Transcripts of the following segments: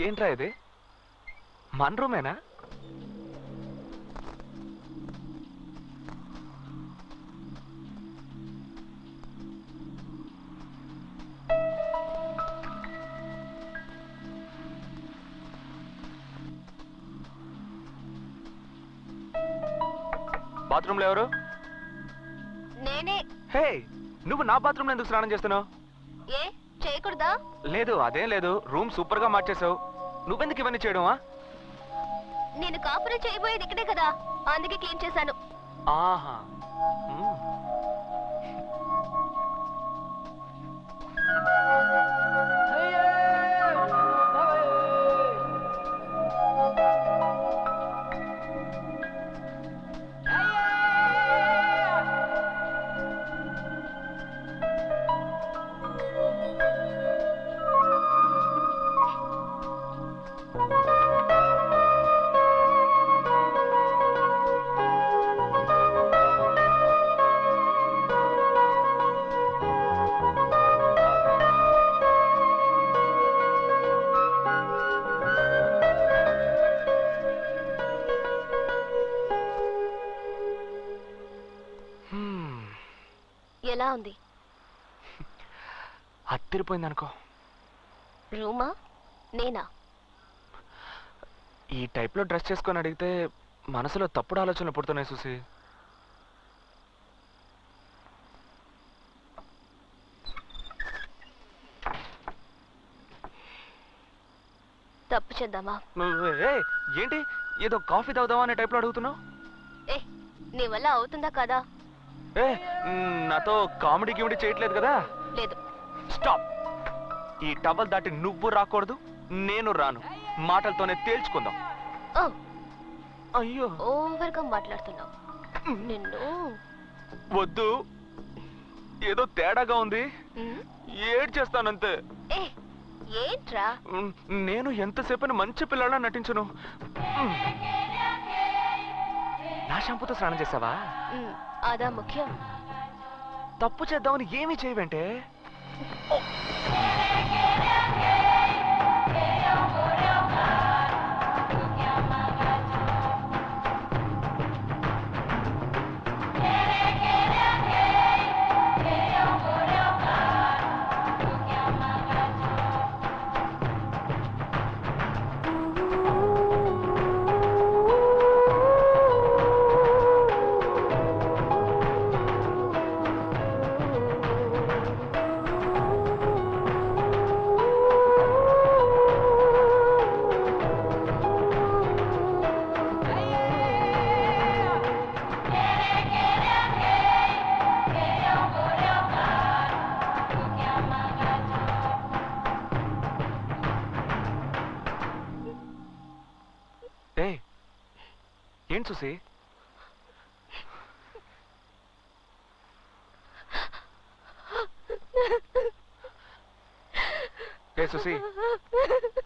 ఏంట్రా ఇది? మన రూమేనా? బాత్రూంలో ఎవరు? నేనే. హే, నువ్వు నా బాత్రూంలో ఎందుకు స్నానం చేస్తున్నావు? ఏ చేయకూడదా? లేదు, అదేం లేదు. రూమ్ సూపర్ గా మార్చేసావు. నువ్వెందుకు ఇవన్నీ చేయడమా? నేను కాపురం చేయబోయేది ఇక్కడే కదా, అందుకే క్లీన్ చేశాను. ఆహా. ఎలా ఉంది? అత్తిరిపోయింది అనుకో. రూమా నేనా? ఈ టైప్ లో డ్రెస్ చేసుకొని అడిగితే మనసులో తప్పుడు ఆలోచనలు పుడుతున్నాయి సుసి. తప్పు చేద్దామా? ఏంటి ఏదో కాఫీ తాగుదామా అనే టైప్ లో అడుగుతున్నావు? ఏ నీ వల్ల అవుతుందా కదా? ఏ నాతో కామెడీ గిమిడీ చేయట్లేదు కదా? లేదు. స్టాప్. ఈ టవల్ దాటి నువ్వు రాకూడదు, నేను రాను. మాటలతోనే తేల్చుకుందాం. అయ్యో, ఓవర్ గా మాట్లాడుతున్నావు. నిన్ను వద్దు, ఏదో తేడాగా ఉంది. ఏడ్ చేస్తానంతే. ఏంట్రా? నేను ఎంతసేపని మంచి పిల్లలా నటించను. నా షాంపూతో స్నానం చేసావా? అదా ముఖ్యం. తప్పు చేద్దామని ఏమీ చేయవంటే. ఏం చూసి? ఏ సుసి,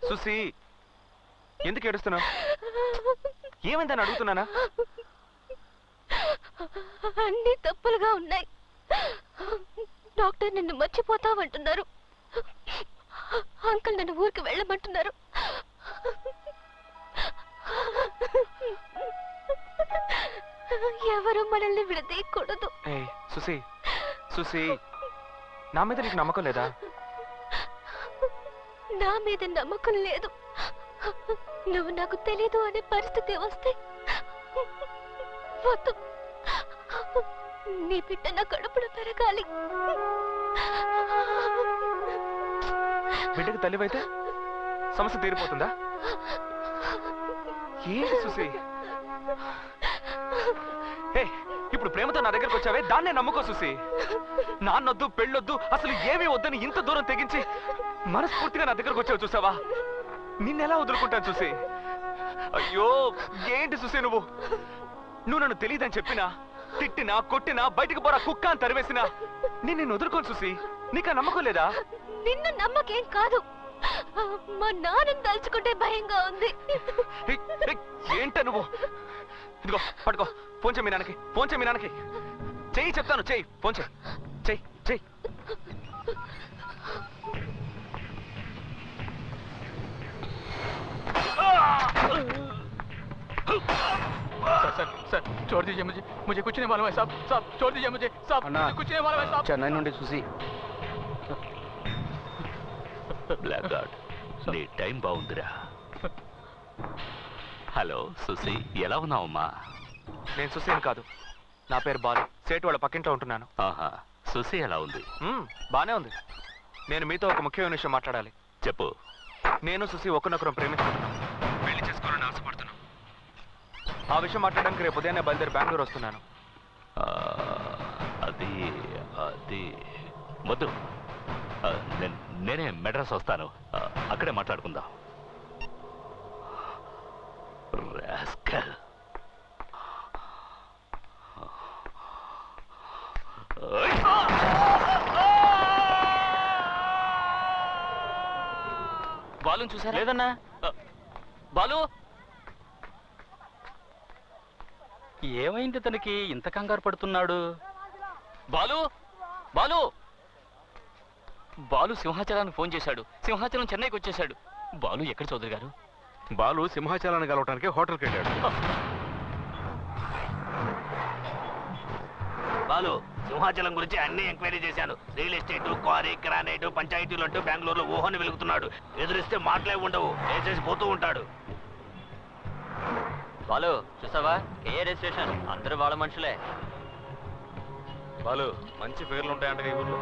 సుసి, ఎందుకు ఏడుస్తున్నావు? ఏమైందని అడుగుతున్నానా? అన్ని తప్పులుగా ఉన్నాయి. డాక్టర్ నిన్ను మర్చిపోతావంటున్నారు. అంకుల్ నన్ను ఊరికి వెళ్ళమంటున్నారు. ఎవరు మనల్ని విడదీయకూడదు. సుసి, సుసి, నా మీద నీకు నమ్మకం లేదా? నా మీద నమ్మకం లేదు. నువ్వు నాకు తెలీదు అనే పరిస్థితి వస్తే వద్దు. నీ బిడ్డ నా కడుపులో పెరగాలి. బిడ్డకు తల్లివైతే సమస్య తీరిపోతుందా? ఏంటి సుసి? ఇప్పుడు ప్రేమతో నా దగ్గరకు వచ్చావే, దాన్నే నమ్ముకో సుసి. నాన్నొద్దు, పెళ్ళొద్దు, అసలు ఏమీ వద్దని ఇంత దూరం తెగించి మనస్ఫూర్తిగా నా దగ్గరకు వచ్చావు చూసావా? నిన్నెలా వదులుకుంటాను సుసి? అయ్యో, ఏంటి సుసి నువ్వు నన్ను తెలియదని చెప్పినా, తిట్టినా, కొట్టినా, బయటికి పోరా కుక్క అని తరివేసినా నేను వదులుకోను సుసి. నీకు ఆ నమ్మకం లేదా? నిన్ను నమ్మకేం కాదు, మా నాన్నని తలుచుకుంటే భయంగా ఉంది. ఏంట నువ్వు? ఇదిగో పట్టుకో, ఫోన్ చేయి మీ నాన్నకి, ఫోన్ చేయి మీ నాన్నకి. చెయ్యి చెప్తాను, చెయ్యి, ఫోన్ చేయి, చెయ్యి, చెయ్యి. सर छोड़ दीजिए मुझे कुछ नहीं मालूम है साहब छोड़ दीजिए मुझे कुछ नहीं मालूम है साहब చెన్నై నుండి చూసి బ్లాక్ గార్డ్ నీ టైం బాగుందిరా. హలో సుసి, ఎలా ఉన్నావమ్మా? నేను సుసేన్ కాదు, నా పేరు బాలు. సేటు వాళ్ళ పక్కింట్లో ఉంటున్నాను. ఆహా, సుసి ఎలా ఉంది? బానే ఉంది. నేను మీతో ఒక ముఖ్యమైన విషయం మాట్లాడాలి. చెప్పు. నేను సుసి ఒకరినొకరం ప్రేమించుకుంటున్నాం, పెళ్లి చేసుకోవాలని ఆశపడుతున్నాం. ఆ విషయం మాట్లాడడానికి రేపు ఉదయాన్నే బయలుదేరి బెంగళూరు వస్తున్నాను. అది అది వద్దు, నేనే మెడ్రాస్ వస్తాను, అక్కడే మాట్లాడుకుందాం. రాస్కల్. బాలుని చూసారా? లేదన్నా. బాలు ఏమైంది? తనకి ఇంత కంగారు పడుతున్నాడు? బాలు బాలు బాలు సింహాచలానికి ఫోన్ చేశాడు. సింహాచలం చెన్నైకి వచ్చేశాడు. బాలు ఎక్కడ చౌదరి గారు? బాలు సింహాచలాన్ని కలవటానికి హోటల్కి వెళ్ళాడు. బాలు, సింహాచలం గురించి అన్ని ఎంక్వైరీ చేశాను. రియల్ ఎస్టేట్, క్వారీ, గ్రానైట్, పంచాయతీలు అంటూ బెంగళూరులో ఊహని వెలుగుతున్నాడు. ఎదురిస్తే మాటలే ఉండవు, వేసేసి పోతూ ఉంటాడు. బాలు చూసావా? కేఆర్ స్టేషన్, అందరూ వాళ్ళ మనుషులే. బాలు మంచి పేర్లు ఉంటాయంట ఈ ఊర్లో.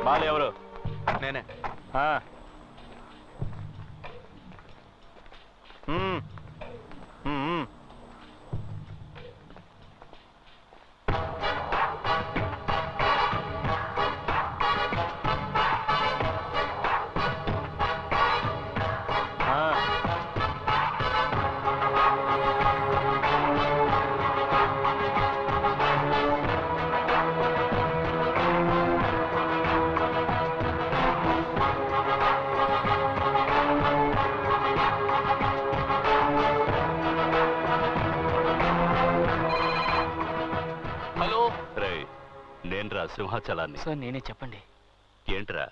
బాలు ఎవరు? నేనే. నేనురా సింహాచలాన్ని. సార్ నేనే, చెప్పండి. ఏంట్రా,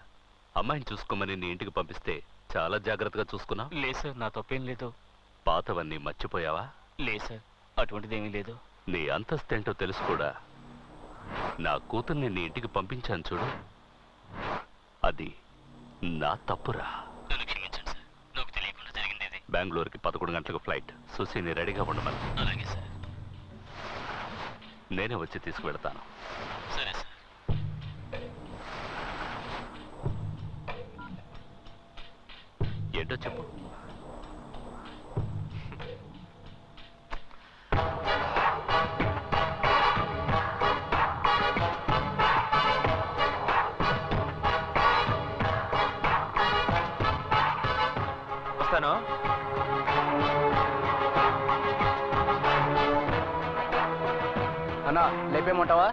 అమ్మాయిని చూసుకోమని నీ ఇంటికి పంపిస్తే చాలా జాగ్రత్తగా చూసుకున్నా? లేదు సార్, నా తప్పేం లేదు. పాతవన్నీ మర్చిపోయావా? లేదు సార్, అటువంటిదేమీ లేదు. నీ అంతస్తేంటో తెలుసు కూడా. నా కూతుర్ని నీ ఇంటికి పంపించాను చూడు, అది నా తప్పురా. నన్ను క్షమించండి సార్, నాకు తెలియకుండా జరిగింది ఇది. బెంగళూరుకి 11 గంటలకు ఫ్లైట్. సుశీని రెడీగా ఉండమని. అలాగే సార్. నేనే వచ్చి తీసుకువెడతాను. సరే సార్. ఏంటో చెప్పు. వస్తాను. అన్నా లేపేమంటావా?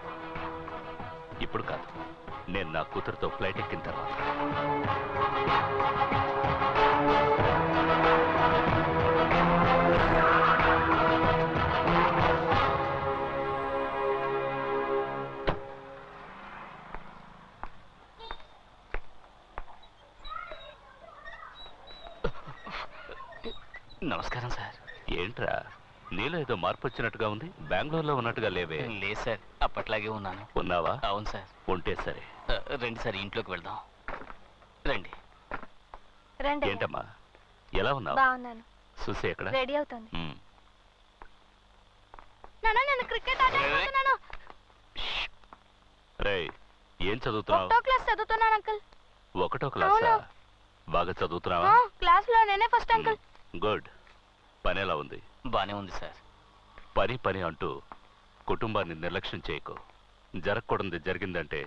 ఇప్పుడు కాదు, నేను నా కూతురుతో ఫ్లైట్ ఎక్కిన తర్వాత. నమస్కారం సార్. ఏంట్రా, నీలో ఏదో మార్పు వచ్చినట్టుగా ఉంది. బెంగళూరులో ఉన్నట్టుగా లేవే? లేదు సార్, అప్పట్లాగే ఉన్నాను. ఉన్నావా? అవును సార్. ఉంటే సరే. రండి సార్, ఇంట్లోకి వెళ్దాం. రండి. రండి. ఏంటమ్మా, ఎలా ఉన్నావు? బాగున్నాను. సుసి ఎక్కడ? రెడీ అవుతుంది. ఉమ్. నాన్న, నేను క్రికెట్ ఆడుతున్నాను. రేయ్, ఏం చదువుతున్నావు? ఒకటో క్లాస్ చదువుతున్నాను అంకుల్. ఒకటో క్లాసా? బాగా చదువుతున్నావా? క్లాస్ లో నేనే ఫస్ట్ అంకుల్. గుడ్. పని ఎలా ఉంది? బానే ఉంది సార్. పని పని అంటూ కుటుంబాన్ని నిర్లక్ష్యం చేయకు. జరగకూడదు జరిగిందంటే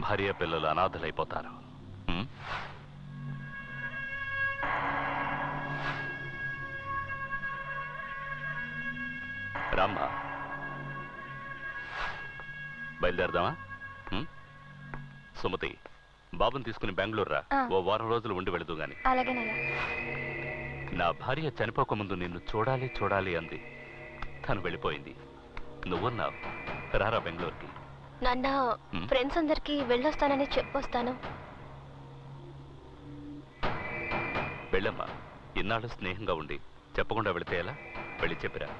భార్య పిల్లలు అనాథలైపోతారు. రామ్మా, బయలుదేరదామా? సుమతి, బాబుని తీసుకుని బెంగళూరు రా. ఓ వారం రోజులు ఉండి వెళదు గాని. అలాగేనయ్యా. నా భార్య చనిపోకముందు నిన్ను చూడాలి చూడాలి అంది. తను వెళ్ళిపోయింది. నువ్వున్నావు. రారా బెంగళూరుకి. నాన్న, ఫ్రెండ్స్ అందరికి వెళ్ళొస్తానని చెప్పొస్తాను. వెళ్ళమ్మా. ఇన్నాళ్ళు స్నేహంగా ఉండి చెప్పకుండా వెళితే ఎలా? వెళ్ళి చెప్పిరా.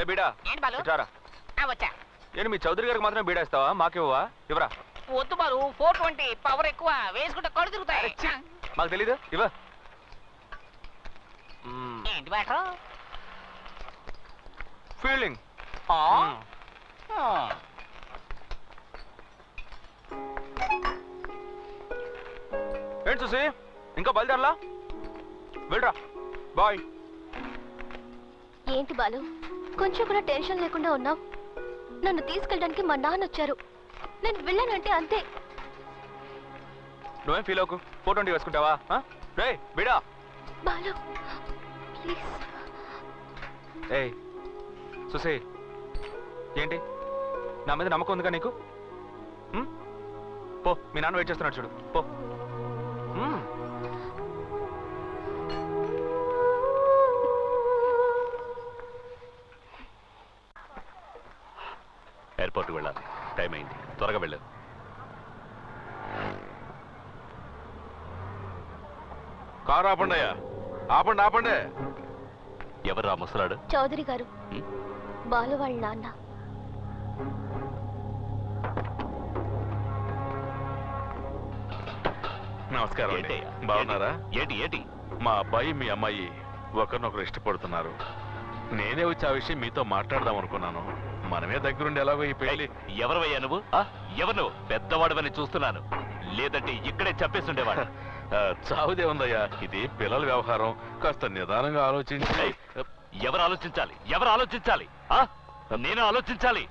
బీడా వచ్చా. నేను మీ చౌదరి గారికి మాత్రమే బీడా ఇస్తావా? మాకివ్వవా? ఇవరా. వద్దు బాలు, 420 పవర్ ఎక్కువ, వేసుకుంటే కళ్ళు తిరుగుతాయి. మాకు తెలీదు. ఇవా. ఏంటి మ్యాటర్? ఫీల్డింగ్. ఏంటి చూసి ఇంకా బయలుదేరలా? వెళ్ళరా. బాయ్. ఏంటి బాలు, కొంచెం కూడా టెన్షన్ లేకుండా ఉన్నావు? నన్ను తీసుకెళ్ళడానికి మా నాన్న వచ్చారు. నేను వెళ్ళానంటే అంతే. నువ్వేం ఫీల్ అవ్వకు. 420 వేసుకుంటావా? రే బిడా. బాలు ప్లీజ్. ఏయ్ సుసే, ఏంటి నా మీద నమ్మకం ఉందిగా నీకు? పో, మీ నాన్న వెయిట్ చేస్తున్నాడు చూడు. పో. ఎయిర్పోర్ట్కి వెళ్ళాలి. టైం అయింది. త్వరగా వెళ్ళారు. కారు ఆపండి అయ్యా. ఆపండి ఆపండి. ఎవరు ముసలాడు? చౌదరి గారు, బాలు వాళ్ళ నాన్న. నమస్కారం అండి. బాగున్నారా? ఏంటి ఏంటి? మా అబ్బాయి మీ అమ్మాయి ఒకరినొకరు ఇష్టపడుతున్నారు. నేనే వచ్చి ఆ విషయం మీతో మాట్లాడదాం అనుకున్నాను. మనమే దగ్గరుండి ఎలాగో ఈ పెళ్లి. ఎవరవయ్యా నువ్వు? ఎవరు నువ్వు? పెద్దవాడవని చూస్తున్నాను. లేదంటే ఇక్కడే చెప్పేస్తుండేవాడు. చావుదే ఉందయ్యా. ఇది పిల్లల వ్యవహారం. కాస్త నిదానంగా ఆలోచించి. ఎవరు ఆలోచించాలి? ఎవరు ఆలోచించాలి? నేను ఆలోచించాలి.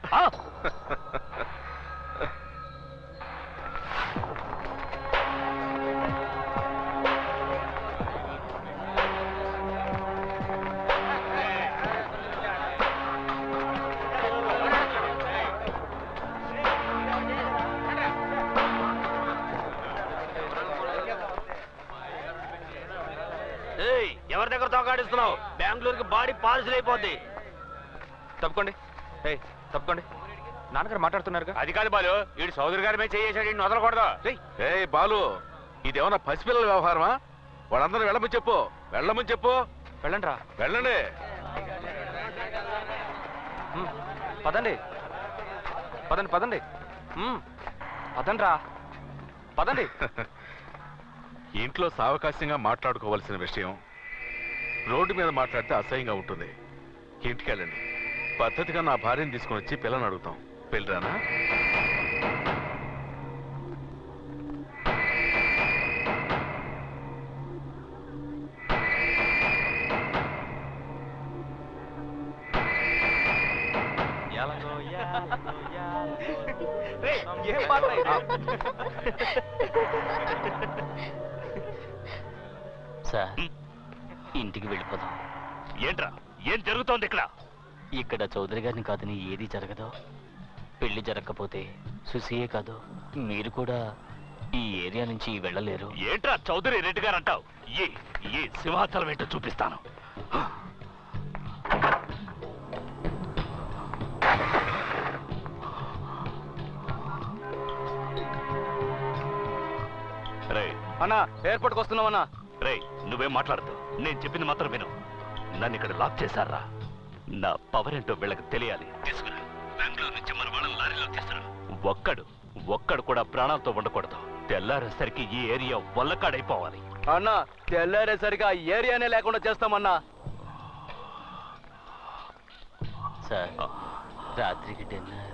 ఎవరి దగ్గర తోకాడిస్తున్నావు? బెంగళూరుకి బాడీ పార్సిల్ అయిపోద్ది. తప్పుకోండి. ఏయ్ తప్పుకోండి. నాన్నగారు మాట్లాడుతున్నారుగా. అది కాదు బాలు, వీడు సోదరి గారి మీద చేసాడు. ఇన్ని వదలకూడదు. ఏ బాలు, ఇదేమన్నా పసిపిల్లల వ్యవహారమా? వాళ్ళందరూ వెళ్ళమని చెప్పు. వెళ్ళమని చెప్పు. వెళ్ళండి రా. వెళ్ళండి. పదండి పదండి పదండి. పదండి రా. పదండి. ఇంట్లో సావకాశంగా మాట్లాడుకోవాల్సిన విషయం రోడ్డు మీద మాట్లాడితే అసహ్యంగా ఉంటుంది. ఇంటికి వెళ్ళండి. పద్ధతిగా నా భార్యను తీసుకుని వచ్చి పిల్లని అడుగుతాం. పెళ్ళిరానా? ఏం పాట ఇది? సార్, ఇంటికి వెళ్ళిపోదాం. ఏంట్రా? ఏం జరుగుతోంది ఇక్కడ? ఇక్కడ చౌదరి గారిని కాదని ఏది జరగదు. పెళ్లి జరగకపోతే సుసియే కాదు, మీరు కూడా ఈ ఏరియా నుంచి వెళ్ళలేరు. ఏంట్రా చౌదరి రెడ్డి గారు అంటావు? ఈ సింహాచలం ఏంటో చూపిస్తాను. రే అన్నా, ఎయిర్పోర్ట్కి వస్తున్నామన్నా. రే నువ్వేం మాట్లాడదు. నేను చెప్పింది మాత్రం విను. నన్ను ఇక్కడ లాక్ చేశారా? నా పవర్ ఏంటో వీళ్ళకి తెలియాలి. తీసుకురా. బెంగళూరు నుంచి మన వాళ్ళని లారీలో తీసుకురా. ఒక్కడు కూడా ప్రాణాలతో ఉండకూడదు. తెల్లారేసరికి ఈ ఏరియా వల్లకాడైపోవాలి. అన్నా, తెల్లారేసరికి ఆ ఏరియానే లేకుండా చేస్తామన్నా. సార్, రాత్రికి డిన్నర్.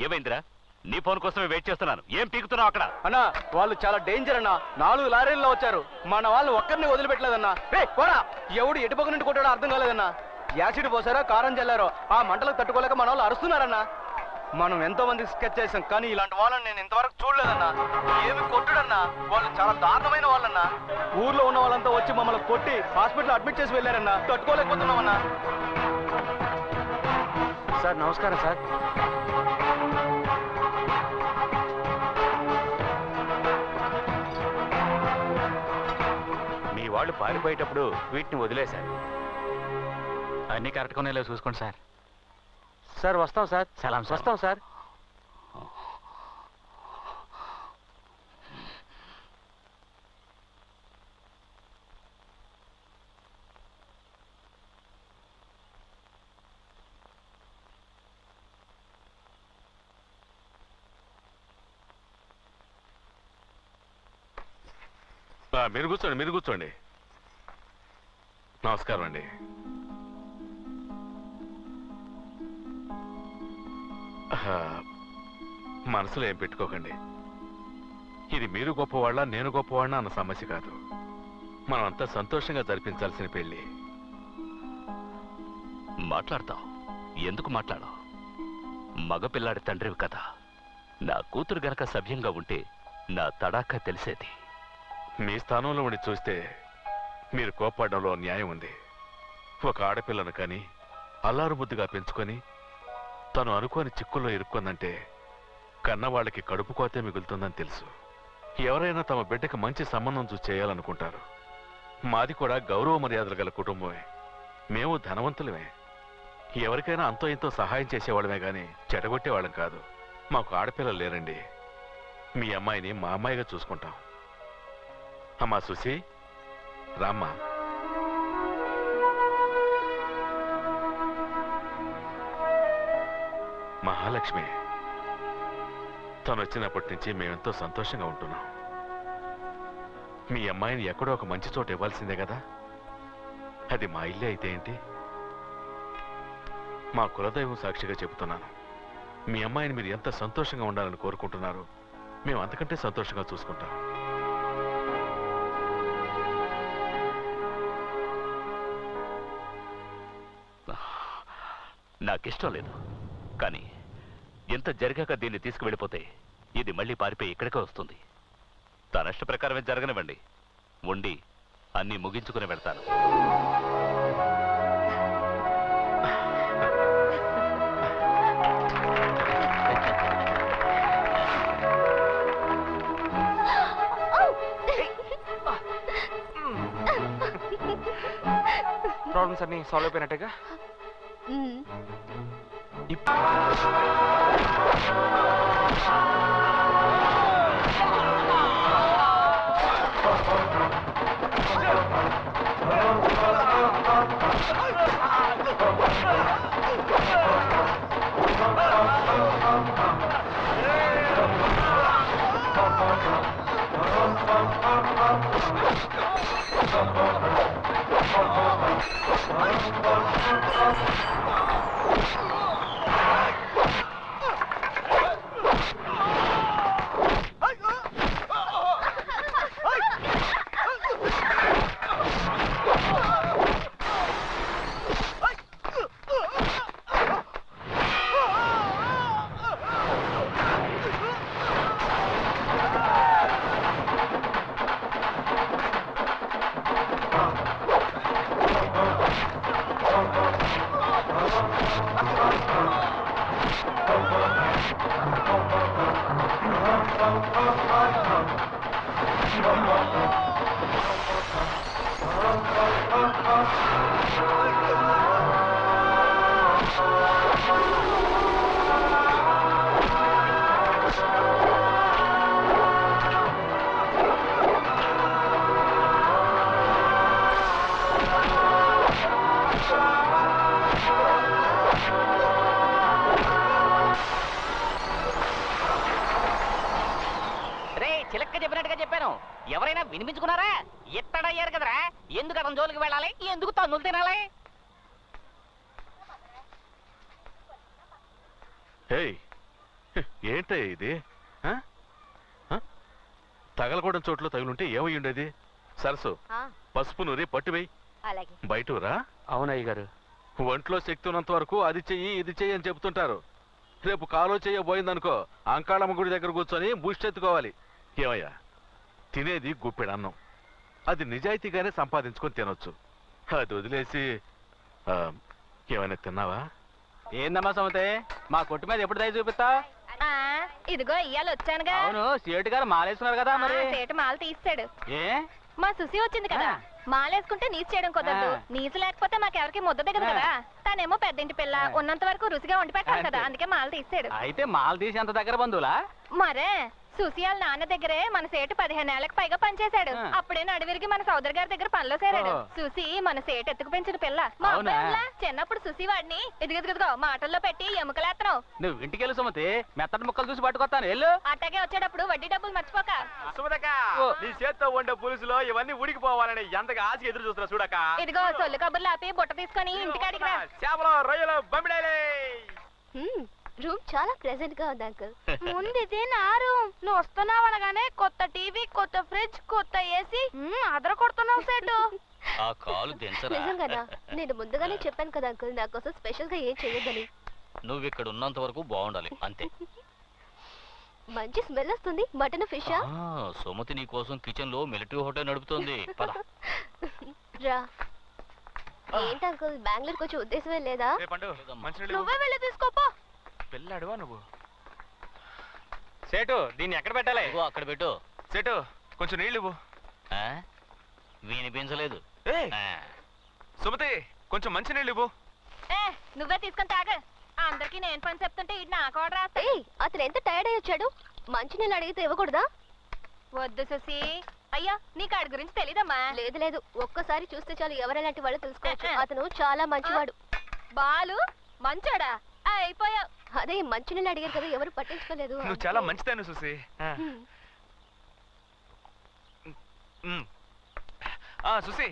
ఏమైందిరా? నీ ఫోన్ కోసమే వెయిట్ చేస్తున్నాను. ఏం పీకుతున్నావు అక్కడ? అన్నా వాళ్ళు చాలా డేంజర్ అన్నా. 4 లారీల్లో వచ్చారు. మన వాళ్ళు ఒక్కరిని వదిలిపెట్టలేదన్నా. పోరా, ఎవడు ఎటుపక్క నుండి కొట్టాడో అర్థం కాలేదన్నా. యాసిడ్ పోసారో కారం చల్లారో ఆ మంటలకు తట్టుకోలేక మన వాళ్ళు అరుస్తున్నారన్నా. మనం ఎంతో మందికి స్కెచ్ చేసాం, కానీ ఇలాంటి వాళ్ళని నేను ఇంతవరకు చూడలేదన్నా. ఏమి కొట్టుడన్నా, వాళ్ళు చాలా దారుణమైన వాళ్ళన్నా. ఊర్లో ఉన్న వాళ్ళంతా వచ్చి మమ్మల్ని కొట్టి హాస్పిటల్ అడ్మిట్ చేసి వెళ్ళారన్నా. తట్టుకోలేకపోతున్నామన్నా. సార్ నమస్కారం సార్. మీ వాళ్ళు పారిపోయేటప్పుడు వీటిని వదిలేశారు. అన్నీ కరెక్ట్గా ఉన్నాయో చూసుకోండి సార్. సార్ వస్తాం సార్. సలాం సార్. వస్తాం సార్. మీరు కూర్చోండి, మీరు కూర్చోండి. నమస్కారం అండి. మనసులో ఏం పెట్టుకోకండి. ఇది మీరు గొప్పవాళ్ళ నేను గొప్పవాళ్ళ అన్న సమస్య కాదు. మనం అంతా సంతోషంగా జరిపించాల్సిన పెళ్లి. మాట్లాడతావు? ఎందుకు మాట్లాడవు? మగపిల్లాడి తండ్రివి కదా. నా కూతురు గనక సభ్యంగా ఉంటే నా తడాకా తెలిసేది. మీ స్థానంలో ఉండి చూస్తే మీరు కోప్పడంలో న్యాయం ఉంది. ఒక ఆడపిల్లను కానీ అల్లారు బుద్ధిగా పెంచుకొని తను అనుకోని చిక్కుల్లో ఇరుక్కుందంటే కన్నవాళ్ళకి కడుపు కోతే మిగులుతుందని తెలుసు. ఎవరైనా తమ బిడ్డకి మంచి సంబంధం చూసి చేయాలనుకుంటారు. మాది కూడా గౌరవ మర్యాదలు గల కుటుంబమే. మేము ధనవంతులమే. ఎవరికైనా అంతో ఇంతో సహాయం చేసేవాళ్ళమే కానీ చెడగొట్టేవాళ్ళం కాదు. మాకు ఆడపిల్లలు లేరండి. మీ అమ్మాయిని మా అమ్మాయిగా చూసుకుంటాం. అమ్మా సుసి, రామ్మా. మహాలక్ష్మి తను వచ్చినప్పటి నుంచి మేమెంతో సంతోషంగా ఉంటున్నాం. మీ అమ్మాయిని ఎక్కడో ఒక మంచి చోట ఇవ్వాల్సిందే కదా. అది మా ఇల్లే అయితే ఏంటి? మా కులదైవం సాక్షిగా చెబుతున్నాను. మీ అమ్మాయిని మీరు ఎంత సంతోషంగా ఉండాలని కోరుకుంటున్నారో మేము అంతకంటే సంతోషంగా చూసుకుంటాం. నాకిష్టం లేదు, కానీ ఎంత జరిగాక దీన్ని తీసుకువెళ్ళిపోతే ఇది మళ్ళీ పారిపోయి ఇక్కడికే వస్తుంది. తన ఇష్ట ప్రకారమే జరగనివ్వండి. ఉండి అన్నీ ముగించుకుని వెళ్తాను. ప్రాబ్లమ్స్ అన్ని సాల్వ్ అయిపోయినట్టుగా. ఎవరైనా వినిపించుకున్నారా? ఎత్తడయ్యారు కదరా, ఎందుకు అతని జోలికి వెళ్ళాలి? ఎందుకు తన్నులు తినాలి? ఏంటయ్యా ఇది ఆ? ఆ? తగలకూడని చోట్ల తగులుంటే ఏమై ఉండేది? సరసు పసుపు నూరి పట్టువేయి. అలాగే. బయటరా. అవునయ్య గారు. ఒంట్లో శక్తి ఉన్నంత వరకు అది చెయ్యి ఇది చెయ్యి అని చెప్తుంటారు. రేపు కాలో చెయ్యబోయిందనుకో అంకాళమ్మ గుడి దగ్గర కూర్చొని బూష్టెత్తుకోవాలి. ఏమయ్యా, తినేది గుప్పెడు అన్నం, అది నిజాయితీగానే సంపాదించుకొని తినొచ్చు. అది వదిలేసి ఏమైనా తిన్నావా? ఏందమ్మా సమతే, మా కొట్టు మీద ఎప్పుడు దయ చూపిస్తా? ఇదిగో ఇయ్యాలి వచ్చానుగా. అవును, సేటు గారు మాలేస్తున్నారు కదా మరి. సేటు మాల తీసాడు. ఏ మా సుసి వచ్చింది కదా, మాలేసుకుంటే నీసు చేయడం కుదరదు. నీసు లేకపోతే మాకెవరికి ముద్ద దిగదు కదా. తనేమో పెద్దింటి పిల్ల, ఉన్నంత వరకు రుచిగా వండి పెట్టాలి కదా, అందుకే మాల తీసాడు. అయితే మాల తీసి అంత దగ్గర బంధువులా? మరే సుసి వాళ్ళ నాన్న దగ్గరే మన సేటు 15 ఏళ్లకు పైగా పనిచేశాడు. అప్పుడే నడివిరికి మన సోదరి గారి దగ్గర పనిలో చేరాడు. సుసి మన సేటు ఎత్తుకు పెంచిన పిల్ల. మా అబ్బాయిలా చిన్నప్పుడు సుసి వాడిని ఇదిగో మాటల్లో పెట్టి ఎముకలేత్తనం. నువ్వు ఇంటికి వెళ్ళి సుమతి, మెత్తటి ముక్కలు చూసి పట్టుకొస్తాను వెళ్ళు. అట్టగే వచ్చేటప్పుడు వడ్డీ డబ్బులు మర్చిపోక. సుమతక్క, నీ చేత్తో వండే పులుసులో ఇవన్నీ ఉడికిపోవాలని ఎంతగా ఆశ ఎదురు చూస్తున్నా చూడక. ఇదిగో సొల్లు కబుర్లు ఆపి బుట్ట తీసుకొని ఇంటికాడికి రా. చేపలు రొయ్యలు బొమ్మిడాలే. రూమ్ చాలా ప్రెజెంట్ గా ఉంది అంకుల్. ముందు ఇది నా రూమ్. నువ్వు వస్తున్నావు అనగానే కొత్త టీవీ, కొత్త ఫ్రిడ్జ్, కొత్త ఏసీ అదర కొడుతున్నావు సేటు. ఆ కాలు దించరా. నిజంగానా? నేను ముందుగానే చెప్పాను కదా అంకుల్, నా కోసం స్పెషల్ గా ఏం చెయ్యొద్దని. నువ్వు ఇక్కడ ఉన్నంత వరకు బాగుండాలి అంతే. మంచి స్మెల్ వస్తుంది. మటన్ ఫిషా? సుమతి నీ కోసం కిచెన్ లో మిలిటరీ హోటల్ నడుపుతోంది. పద. రా. ఏంటి అంకుల్, బెంగళూరుకి వచ్చే ఉద్దేశమే లేదా? నువ్వే వెళ్ళి తీసుకోపో. పెళ్ళాడువా నువ్వు? సేటు, దీన్ని ఎక్కడ పెట్టాలి? ఇదిగో అక్కడ పెట్టు. సేటు, కొంచెం నీళ్ళు ఇవ్వు. వినిపించలేదు. సుమతి, కొంచెం మంచి నీళ్ళు ఇవ్వు. నువ్వే తీసుకొని తాగ. అందరికి నేను పని చెప్తుంటే ఇది నాకు ఆర్డర్ రాస్తా. అతను ఎంత టైర్డ్ అయ్యి వచ్చాడు, మంచి నీళ్ళు అడిగితే ఇవ్వకూడదా? వద్దు సుసి. అయ్యా, నీకు ఆడి గురించి తెలీదమ్మా? లేదు లేదు, ఒక్కసారి చూస్తే చాలు ఎవరెలాంటి వాళ్ళు తెలుసుకోవచ్చు. అతను చాలా మంచివాడు. బాలు మంచోడా? అయిపోయావు. అదే మంచి నీళ్ళు అడిగారు కదా, ఎవరు పట్టించుకోలేదు. నువ్వు చాలా మంచిదాన్ని సుసి. సుసి,